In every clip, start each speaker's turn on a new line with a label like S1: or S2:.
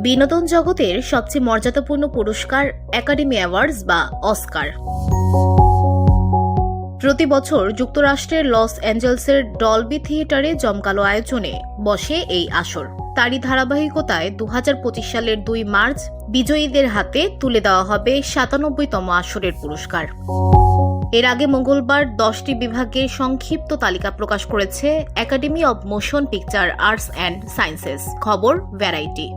S1: বিনোদন জগতের সবচেয়ে মর্যাদাপূর্ণ পুরস্কার একাডেমি অ্যাওয়ার্ডস বা অস্কার। প্রতি বছর যুক্তরাষ্ট্রের লস অ্যাঞ্জেলসের ডলবি থিয়েটারে জমকালো আয়োজনে বসে এই আসর। তারই ধারাবাহিকতায় 2025 সালের 2 মার্চ বিজয়ীদের হাতে তুলে দেওয়া হবে 97তম আসরের পুরস্কার। এর আগে মঙ্গলবার 10টি বিভাগের সংক্ষিপ্ত তালিকা প্রকাশ করেছে academy of motion picture arts and sciences. খবর ভ্যারাইটি।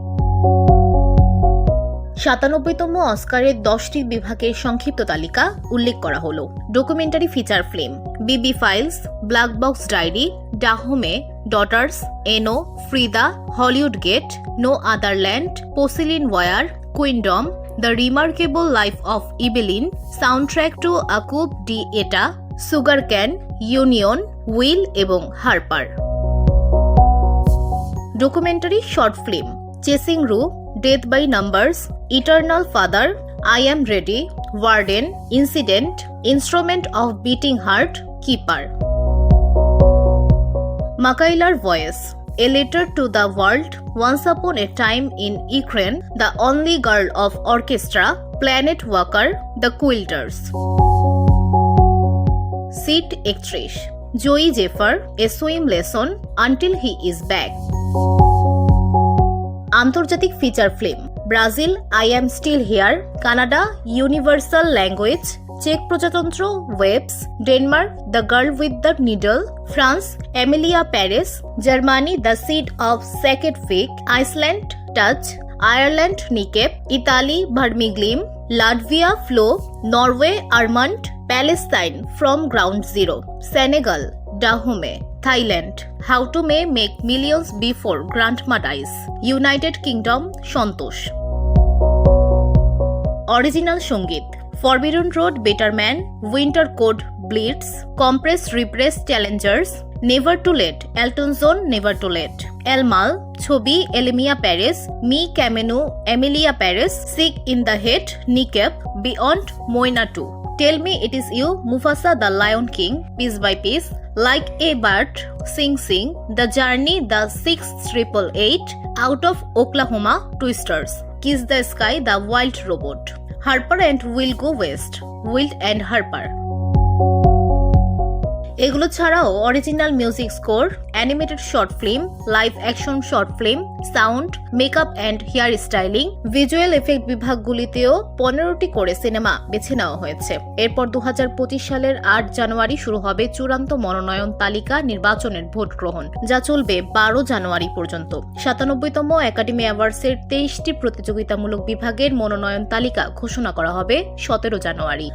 S1: 97তম অস্কারের 10টি বিভাগের সংক্ষিপ্ত তালিকা উল্লেখ করা হল। Documentary feature film, Bibi Files, black box diary, Dahomey, daughters, Eno, Frida, Hollywood gate, no other land, porcelain war, Queendom, the remarkable life of Ibelin, soundtrack to a coup d'etat, sugarcane, union, Will এবং Harper. Documentary short film, chasing Roo, death by numbers, eternal father, I am ready, warden, incident, instrument of beating heart, keeper. মাকাইলার voice, A Letter to the World, Once Upon a Time in Ukraine, The Only Girl of Orchestra, Planet Walker, The Quilters. Sid Ektrish, Joey Jeffer, A Swim Lesson, Until He Is Back. আন্তর্জাতিক feature film, Brazil, I am still here, Canada, universal language, চেক প্রজাতন্ত্র, waves, Denmark, the girl with the needle, France, Emilia Paris, Germany, the seed of sacred fig, Iceland, touch, Ireland, Kneecap, Italy, Vermiglio, Latvia, flow, Norway, Armand, Palestine, from ground zero, Senegal, Dahomey, Thailand, how to make millions before grandma dies, United Kingdom, Santosh. Original সঙ্গীত, forbidden road, better man, winter code, blitz, compress repress, Challengers, never too late, Elton John, never too late, El Mal, ছবি, এলিমিয়া Paris, mi camino, Emilia Paris, sick in the head, Kneecap, beyond, Moana two, tell me it is you, Mufasa the lion king, piece by piece, like a bird, sing sing, the journey, the 688, out of Oklahoma, twisters, kiss the sky, the wild robot, Harper and Will go west, Will and Harper. এগুলো ছাড়াও original music score, animated short film, live action short film, sound, makeup and hair styling, visual effect বিভাগগুলিতেও 15টি করে cinema বেছে নেওয়া হয়েছে। এরপর 2025 সালের 8 জানুয়ারি শুরু হবে চূড়ান্ত মনোনয়ন তালিকা নির্বাচনের ভোট গ্রহণ, যা চলবে 12 জানুয়ারি পর্যন্ত। 97তম একাডেমি অ্যাওয়ার্ডসের 23টি প্রতিযোগিতামূলক বিভাগের মনোনয়ন তালিকা ঘোষণা করা হবে 17 জানুয়ারি।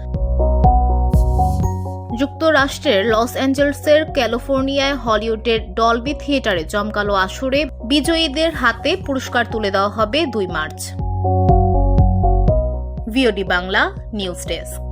S1: যুক্তরাষ্ট্রের লস অ্যাঞ্জেলসের ক্যালিফোর্নিয়ায় হলিউডের ডলবি থিয়েটারে জমকালো আসরে বিজয়ীদের হাতে পুরস্কার তুলে দেওয়া হবে 2 March. VOD Bangla news desk.